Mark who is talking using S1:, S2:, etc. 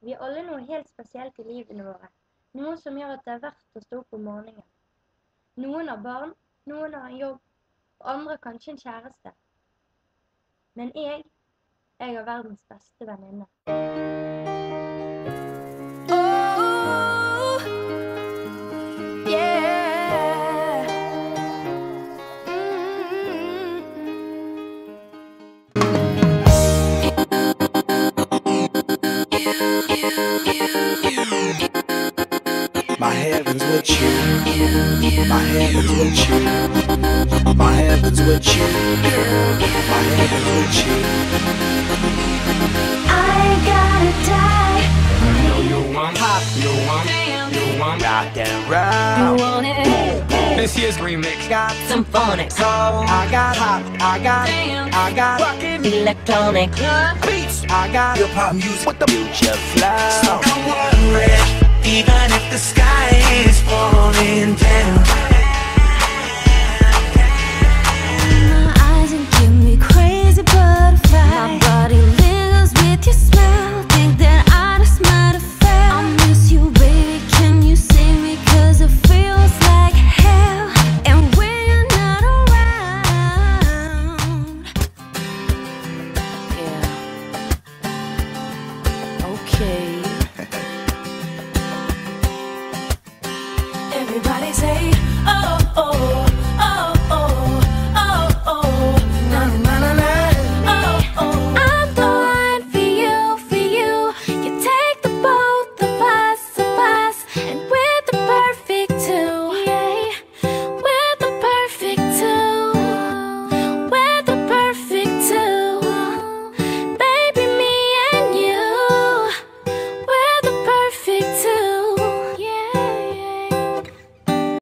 S1: Vi har alle noe helt spesielt i livene våre. Noe som gjør at det er verdt å stå opp om morgenen. Noen har barn, noen har en jobb, og andre kanskje en kjæreste. Men jeg har verdens beste venninne.
S2: Oh, yeah.
S3: My heaven's with you. My heaven's with you. My heaven's with you, girl. My heaven's with you.
S2: I gotta die.
S4: You want pop, you want rock and
S2: You
S4: roll.
S2: want it?
S4: This year's remix got
S2: Some phonics.
S4: soul. I got hop, I got rockin'
S2: Electronic.
S4: beats. I got hip hop music with the future flow.
S3: So don't worry, even if the sky is falling down.
S2: My eyes and give me crazy butterflies. My body lingers with your smell. Think that I just might have fell. I miss you, baby. Can you save me? 'Cause it feels like hell. And when you're not around. Yeah. Okay.